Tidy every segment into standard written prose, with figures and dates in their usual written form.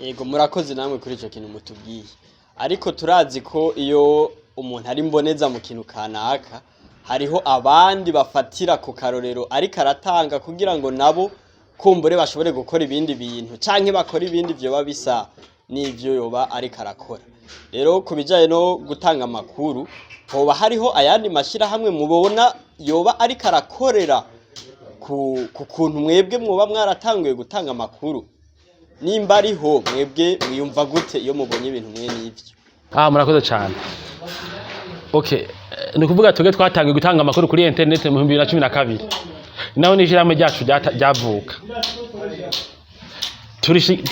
Yego murakoze namwe kuri ico kintu mutubwiye. Ariko turazi ko iyo umuntu ari mboneza mu kintu kanaka hariho abandi bafatira ku karorero ariko aratanga kugira ngo nabo kumbure bashobore gukora ibindi bintu canke bakora ibindi vyo babisa n'ivyo yoba ariko arakora. Rero kubijanye no gutanga amakuru hoba hariho ayandi mashira hamwe mubona yoba ariko arakorera ku kuntu mwebwe mwoba mwaratanguye gutanga amakuru. Nimba ariho mwebwe mwiyumva gute iyo mubonye ibintu mwe n'ivyo? Murakoze cyane. Okay, ni kuvuga tuge twatangiye gutanga amakuru kuri internet mu 2012. Naho nijirame ryacu ryavuka.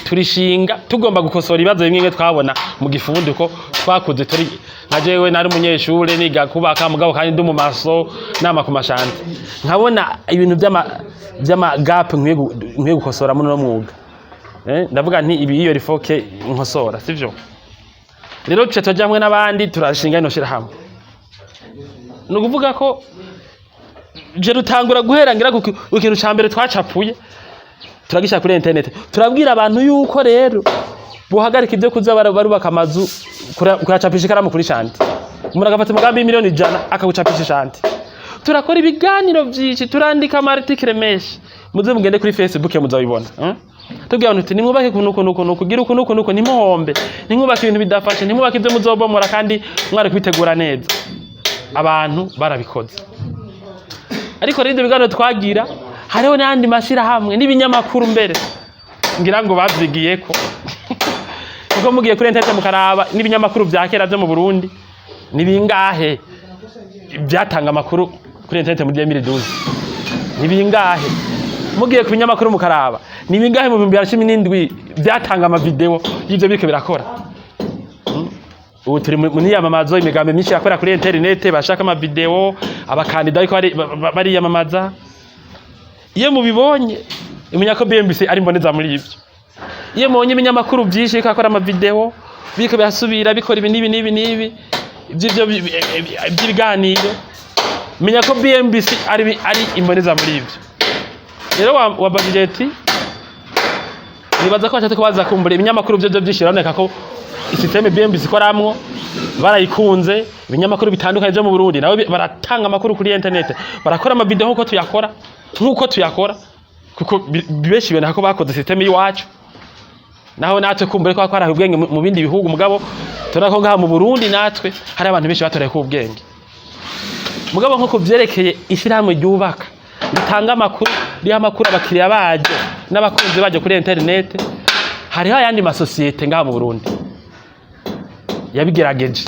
Turishinga tugomba gukosora ibibazo bimwe twabona mu gifunduko twakuze turi nkajewe nari umunyeshure niga kubaka mugabo kandi ndi mu maso nama ku mashante. Nkabona ibintu byama gap nkwiye gukosora muri no mwuga. Ndavuga nti ibi iyo rifoke nkosora sivyo. Rero tuce tujamwe n'abandi turashinga ino shira hamwe. Nukuvuga ko je rutangura guhera ngira ku kintu cambere twacapuye turagisha kuri internet. Turabwira abantu yuko rero buhagarika ibyo kuza barubaka amazu kuyacapisha ikaramu kuri shanti. Umuntu agafata umugambi y'imiliyoni 100 akagucapisha shanti. Turakora ibiganiro byinshi turandika amartikle menshi. Muze mugende kuri Facebook muzabibona. Tubwira abantu tuti nimwubake kunuko kugira ukunuko nimuhombe. Nimwubake ibintu bidafashe nimwubake ibyo muzobomora kandi mwari kubitegura neza. Abantu barabikoze. Ariko rero ibiganiro twagira hariho n'andi mashira hamwe n'ibinyamakuru mbere ngira ngo bavyigiye ko kuko mugiye kuri internet mukaraba n'ibinyamakuru bya kera byo mu Burundi nibingahe byatanga amakuru kuri internet muri 2012 nibingahe mugiye ku binyamakuru mukaraba nibingahe mu 2017 byatanga ama video y'ivyo biriko birakora. Ubu turi muri yamamazo imigambi myinshi yakora kuri internet bashaka ama video abakandida ariko bari yamamaza. Iyo mubibonye imenya ko BMBC ari mboneza muri ivyo. Iyo mubonye ibinyamakuru byinshi bikakora ama video biko byasubira bikora ibi nibi ivyo by'ibiganiro menya ko BMBC ari imboneza muri ivyo. Rero wa budget nibaza ko cyate kubaza kumbure ibinyamakuru byo byinshi raneka ko systeme BMBC koramwo barayikunze ibinyamakuru bitandukanye byo mu Burundi nabo baratanga amakuru kuri internet barakora ama video nkuko tuyakora kuko bibeshi bene hako bakoze systeme yiwacu naho natwe kumbure ko akora ubwenge mu bindi bihugu mugabo turako ngaha mu Burundi natwe hari abantu benshi batoreye ku ubwenge mugabo nko kuvyerekeye ishyirahamwe ryubaka bitanga amakuru riha amakuru abakiriya baje n'abakunzi baje kuri internet hariho ayandi masosiyete ngaha mu Burundi yabigerageje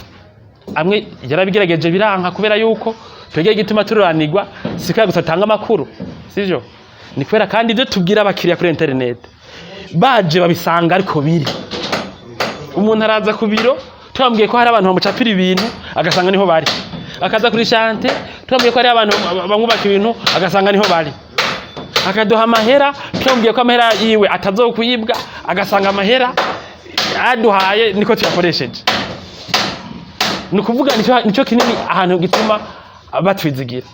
amwe yarabigerageje biranka kubera yuko twegeye gituma tururanirwa sikaya gusatanga amakuru sivyo ni kubera kandi ibyo tubwira abakiriya kuri internet baje babisanga ariko biri umuntu araza ku biro twambwiye ko hari abantu bamucapira ibintu agasanga niho bari akaza kuri chante twambwiye ko hari abantu bamwubaka ibintu agasanga niho bari akadoha amahera twambwiye ko amahera yiwe atazokuyibwa agasanga amahera aduhaye niko tuyakoresheje nukuvuga nico kinini ahantu gituma batwizigira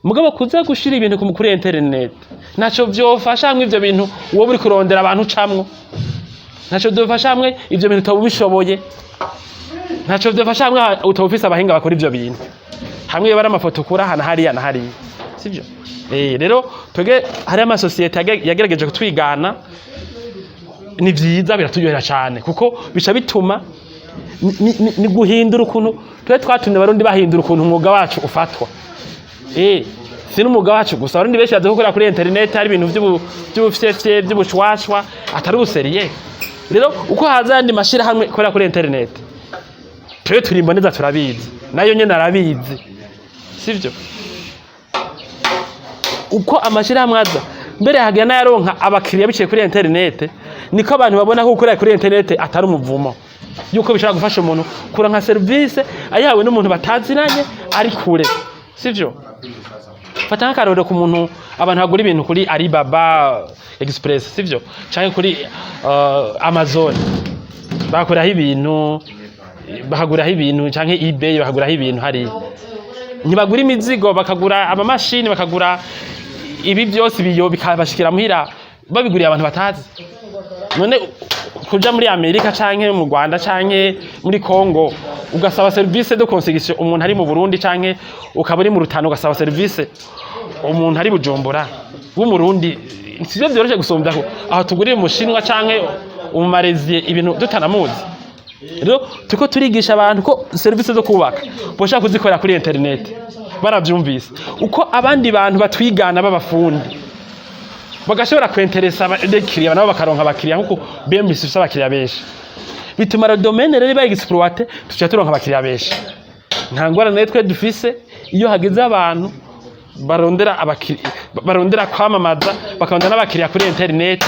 mugabo kuza gushira ibintu kuri internet naco vyofasha hamwe ivyo bintu uwo buri kurondera abantu camwo naco vyofasha hamwe ivyo bintu tobishoboye naco vyofasha hamwe utofisa abahinga bakora ivyo bintu hamwe bari amafoto kura hana hariya na hariya sivyo rero twege hari ama societe yagerageje kutwigana ni vyiza biraturyohera cyane kuko bica bituma ni guhindura ukuntu twatumye barundi bahindura ukuntu umwuga wacu ufatwa si n'umwuga wacu gusa barundi benshi baje gukora kuri internet hari ibintu by'ubufyefye by'ubushwashwa atari useriye rero uko haza yandi mashira hamwe kora kuri internet turi mboneza turabizi nayo nyene arabizi sivyo uko amashira hamwe aza mbere hagiye nayaronka abakiriya biciye kuri internet niko abantu babona ko ukora kuri internet atari umuvumo yuko bishaka gufasha umuntu kura nka service ayawe n'umuntu bataziranye ari kure sivyo fata nkaroro ku muntu abantu bagura ibintu kuri Alibaba Express sivyo cyangwa kuri Amazon bakuraho ibintu bahaguraho ibintu cyangwa eBay bahaguraho ibintu hari ntibagura imizigo bakagura amamashini bakagura ibi byose biyo bikabashikira muhira babiguriye abantu batazi none kuja muri Amerika canke mu Rwanda canke muri Congo ugasaba service de consignation umuntu ari mu Burundi canke ukaba uri mu Rutano ugasaba service umuntu ari Bujumbura w'umurundi sivyo vyoroshe gusumbya aho tugurira mu Shinwa canke mu Malaysia ibintu dutanamuzi. Rero tuko turigisha abantu ko service zo kubaka boshaka kuzikorera kuri internet baravyumvise uko abandi bantu batwigana b'abafundi bagashobora kwenteresa abakiriya nabo bakaronka abakiriya nkuko BMBC ifite abakiriya benshi bituma le domaine rero bayexploiter tuca turonka abakiriya benshi nta ngorane twe dufise iyo hageze abantu barondera abakiriya barondera kwamamaza bakabona n'abakiriya kuri internet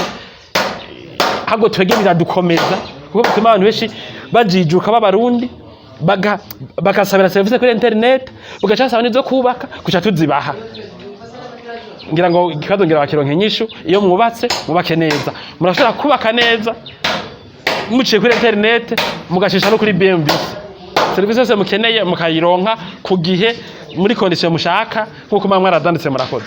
hago twege biradukomeza kuko bituma abantu benshi bajijuka b'abarundi bagasabira service kuri internet bagacasaba nizo kubaka kuca tuzibaha ngira ngo ikibazo ngira bakironke nyishu iyo mwubatse mubake neza murashobora kubaka neza muciye kuri internet mugashisha no kuri BMBC service yose mukeneye mukayironka ku gihe muri condition mushaka nkuko mwamwe aradanditse murakoze.